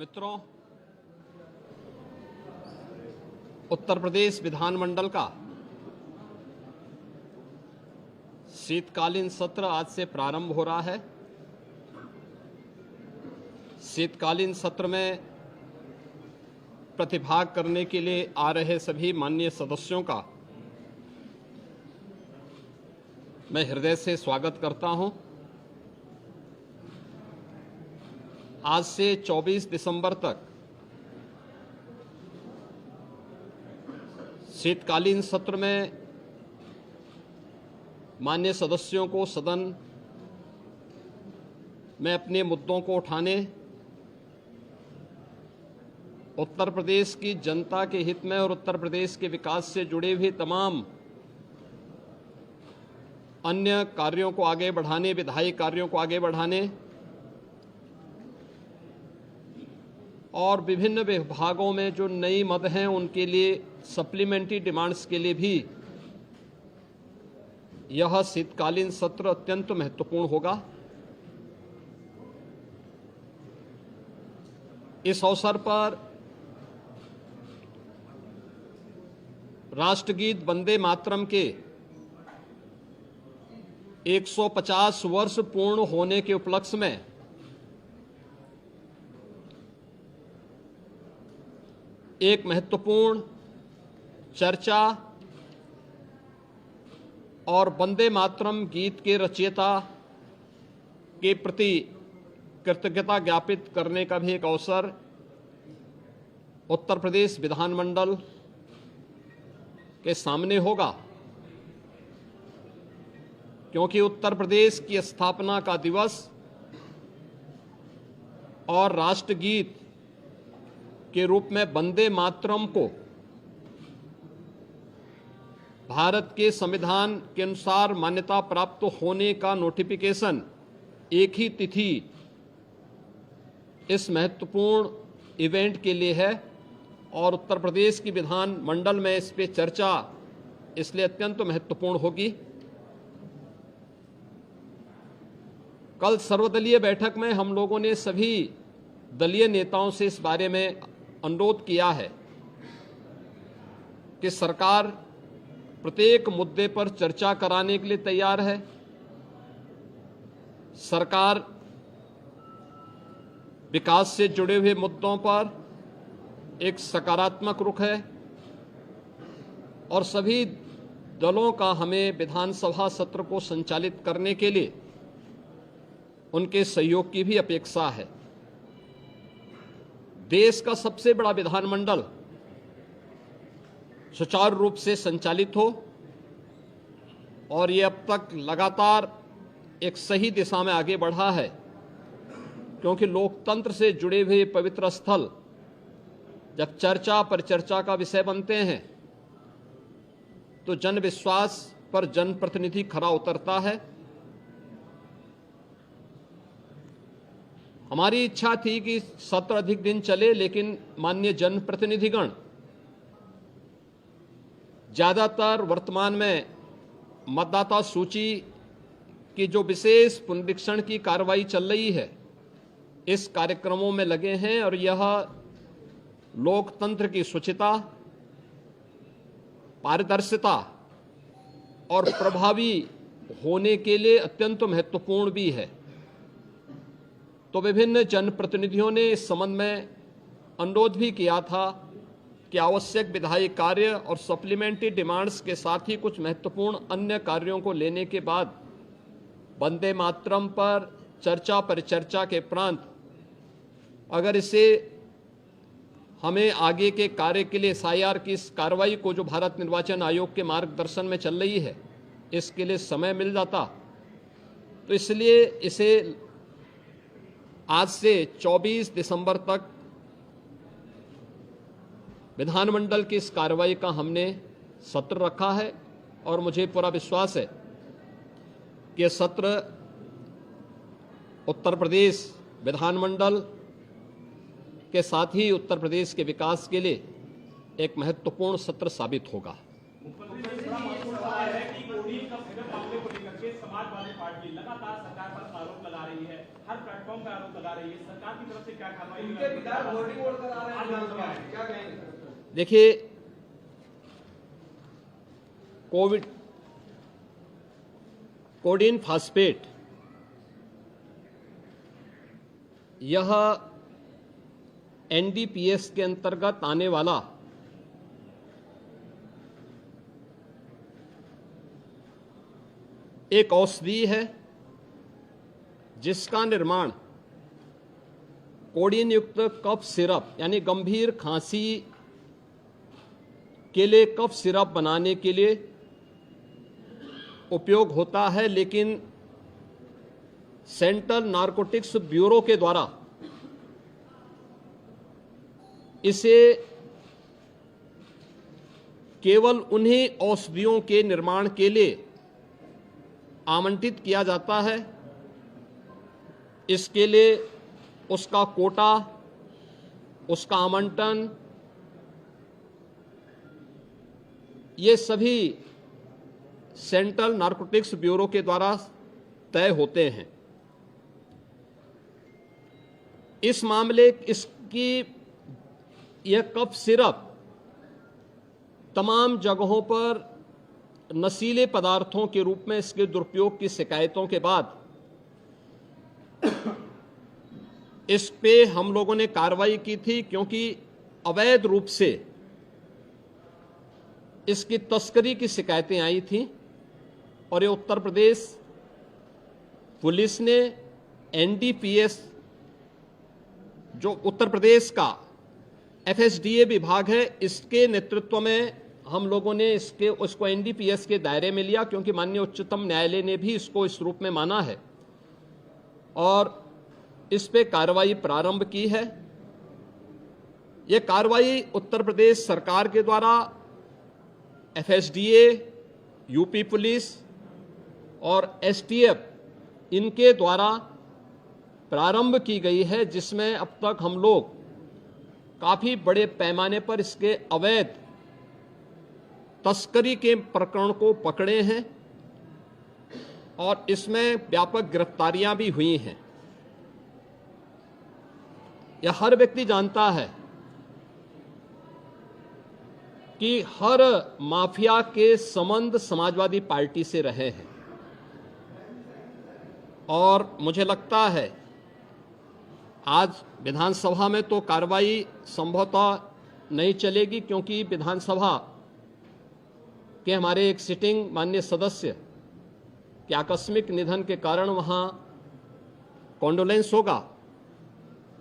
मित्रों, उत्तर प्रदेश विधानमंडल का शीतकालीन सत्र आज से प्रारंभ हो रहा है। शीतकालीन सत्र में प्रतिभाग करने के लिए आ रहे सभी माननीय सदस्यों का मैं हृदय से स्वागत करता हूं। आज से 24 दिसंबर तक शीतकालीन सत्र में माननीय सदस्यों को सदन में अपने मुद्दों को उठाने, उत्तर प्रदेश की जनता के हित में और उत्तर प्रदेश के विकास से जुड़े हुए तमाम अन्य कार्यों को आगे बढ़ाने, विधायी कार्यों को आगे बढ़ाने और विभिन्न विभागों में जो नई मद हैं उनके लिए सप्लीमेंट्री डिमांड्स के लिए भी यह शीतकालीन सत्र अत्यंत महत्वपूर्ण होगा। इस अवसर पर राष्ट्रगीत वंदे मातरम के 150 वर्ष पूर्ण होने के उपलक्ष्य में एक महत्वपूर्ण चर्चा और वंदे मातरम गीत के रचयिता के प्रति कृतज्ञता ज्ञापित करने का भी एक अवसर उत्तर प्रदेश विधानमंडल के सामने होगा, क्योंकि उत्तर प्रदेश की स्थापना का दिवस और राष्ट्रगीत के रूप में वंदे मातरम को भारत के संविधान के अनुसार मान्यता प्राप्त होने का नोटिफिकेशन एक ही तिथि इस महत्वपूर्ण इवेंट के लिए है और उत्तर प्रदेश की विधान मंडल में इस पे चर्चा इसलिए अत्यंत महत्वपूर्ण होगी। कल सर्वदलीय बैठक में हम लोगों ने सभी दलीय नेताओं से इस बारे में अनुरोध किया है कि सरकार प्रत्येक मुद्दे पर चर्चा कराने के लिए तैयार है। सरकार विकास से जुड़े हुए मुद्दों पर एक सकारात्मक रुख है और सभी दलों का हमें विधानसभा सत्र को संचालित करने के लिए उनके सहयोग की भी अपेक्षा है। देश का सबसे बड़ा विधानमंडल सुचारू रूप से संचालित हो और ये अब तक लगातार एक सही दिशा में आगे बढ़ा है, क्योंकि लोकतंत्र से जुड़े हुए पवित्र स्थल जब चर्चा पर चर्चा का विषय बनते हैं तो जन विश्वास पर जनप्रतिनिधि खरा उतरता है। हमारी इच्छा थी कि सत्र अधिक दिन चले, लेकिन माननीय जनप्रतिनिधिगण ज्यादातर वर्तमान में मतदाता सूची की जो विशेष पुनरीक्षण की कार्रवाई चल रही है इस कार्यक्रमों में लगे हैं और यह लोकतंत्र की शुचिता, पारदर्शिता और प्रभावी होने के लिए अत्यंत महत्वपूर्ण भी है। तो विभिन्न जनप्रतिनिधियों ने इस संबंध में अनुरोध भी किया था कि आवश्यक विधायी कार्य और सप्लीमेंट्री डिमांड्स के साथ ही कुछ महत्वपूर्ण अन्य कार्यों को लेने के बाद वंदे मातरम पर चर्चा परिचर्चा के उपरांत अगर इसे हमें आगे के कार्य के लिए SIR की इस कार्रवाई को जो भारत निर्वाचन आयोग के मार्गदर्शन में चल रही है इसके लिए समय मिल जाता, तो इसलिए इसे आज से 24 दिसंबर तक विधानमंडल की इस कार्रवाई का हमने सत्र रखा है और मुझे पूरा विश्वास है कि सत्र उत्तर प्रदेश विधानमंडल के साथ ही उत्तर प्रदेश के विकास के लिए एक महत्वपूर्ण सत्र साबित होगा। समाजवादी पार्टी लगातार सरकार पर आरोप लगा रही है। हर प्लेटफॉर्म पर आरोप लगा रही है, सरकार की तरफ से क्या कार्रवाई? उनके पिता वोटिंग वोट करा रहे हैं विधानसभा में, क्या कहेंगे? देखिए, कोडिन फास्फेट यह एनडीपीएस के अंतर्गत आने वाला एक औषधि है जिसका निर्माण कोडिन युक्त कफ सिरप यानी गंभीर खांसी के लिए कफ सिरप बनाने के लिए उपयोग होता है, लेकिन सेंट्रल नारकोटिक्स ब्यूरो के द्वारा इसे केवल उन्हीं औषधियों के निर्माण के लिए आवंटित किया जाता है। इसके लिए उसका कोटा, उसका आवंटन, ये सभी सेंट्रल नारकोटिक्स ब्यूरो के द्वारा तय होते हैं। इस मामले इसकी यह कफ सिरप तमाम जगहों पर नशीले पदार्थों के रूप में इसके दुरुपयोग की शिकायतों के बाद इस पे हम लोगों ने कार्रवाई की थी, क्योंकि अवैध रूप से इसकी तस्करी की शिकायतें आई थीं और ये उत्तर प्रदेश पुलिस ने एनडीपीएस जो उत्तर प्रदेश का एफएसडीए विभाग है, इसके नेतृत्व में हम लोगों ने उसको एनडीपीएस के दायरे में लिया, क्योंकि माननीय उच्चतम न्यायालय ने भी इसको इस रूप में माना है और इस पे कार्रवाई प्रारंभ की है। यह कार्रवाई उत्तर प्रदेश सरकार के द्वारा एफएसडीए, यूपी पुलिस और एसटीएफ इनके द्वारा प्रारंभ की गई है, जिसमें अब तक हम लोग काफी बड़े पैमाने पर इसके अवैध तस्करी के प्रकरण को पकड़े हैं और इसमें व्यापक गिरफ्तारियां भी हुई हैं। यह हर व्यक्ति जानता है कि हर माफिया के संबंध समाजवादी पार्टी से रहे हैं और मुझे लगता है आज विधानसभा में तो कार्रवाई संभवतः नहीं चलेगी, क्योंकि विधानसभा के हमारे एक सिटिंग माननीय सदस्य के आकस्मिक निधन के कारण वहां कॉन्डोलेंस होगा,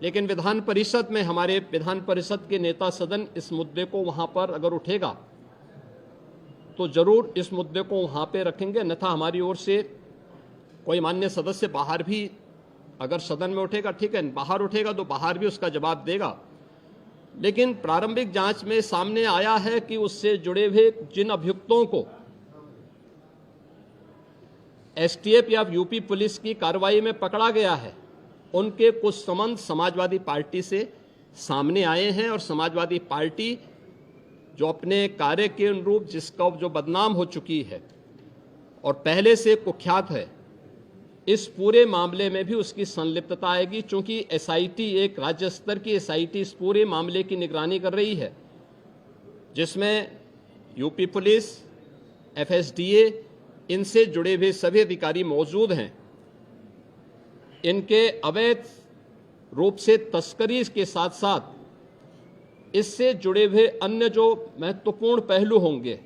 लेकिन विधान परिषद में हमारे विधान परिषद के नेता सदन इस मुद्दे को वहां पर अगर उठेगा तो जरूर इस मुद्दे को वहां पे रखेंगे, अन्यथा हमारी ओर से कोई माननीय सदस्य बाहर भी अगर सदन में उठेगा ठीक है, बाहर उठेगा तो बाहर भी उसका जवाब देगा। लेकिन प्रारंभिक जांच में सामने आया है कि उससे जुड़े हुए जिन अभियुक्तों को एसटीएफ या यूपी पुलिस की कार्रवाई में पकड़ा गया है, उनके कुछ संबंध समाजवादी पार्टी से सामने आए हैं और समाजवादी पार्टी जो अपने कार्य के अनुरूप जिसका जो बदनाम हो चुकी है और पहले से कुख्यात है, इस पूरे मामले में भी उसकी संलिप्तता आएगी। चूंकि एसआईटी एक राज्य स्तर की एसआईटी इस पूरे मामले की निगरानी कर रही है, जिसमें यूपी पुलिस, एफएसडीए, इनसे जुड़े हुए सभी अधिकारी मौजूद हैं। इनके अवैध रूप से तस्करी के साथ साथ इससे जुड़े हुए अन्य जो महत्वपूर्ण पहलू होंगे,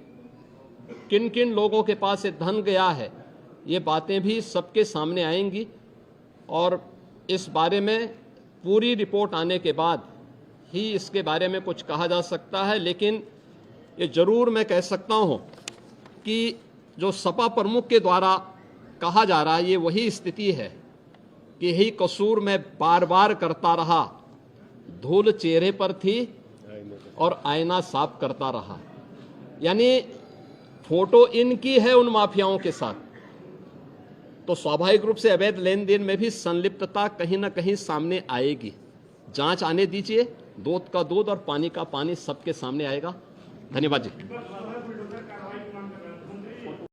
किन किन लोगों के पास ये धन गया है, ये बातें भी सबके सामने आएंगी और इस बारे में पूरी रिपोर्ट आने के बाद ही इसके बारे में कुछ कहा जा सकता है। लेकिन ये जरूर मैं कह सकता हूं कि जो सपा प्रमुख के द्वारा कहा जा रहा है, ये वही स्थिति है कि यही कसूर मैं बार बार करता रहा, धूल चेहरे पर थी और आईना साफ करता रहा। यानी फोटो इनकी है उन माफियाओं के साथ, तो स्वाभाविक रूप से अवैध लेन देन में भी संलिप्तता कहीं ना कहीं सामने आएगी। जांच आने दीजिए, दूध का दूध और पानी का पानी सबके सामने आएगा। धन्यवाद जी।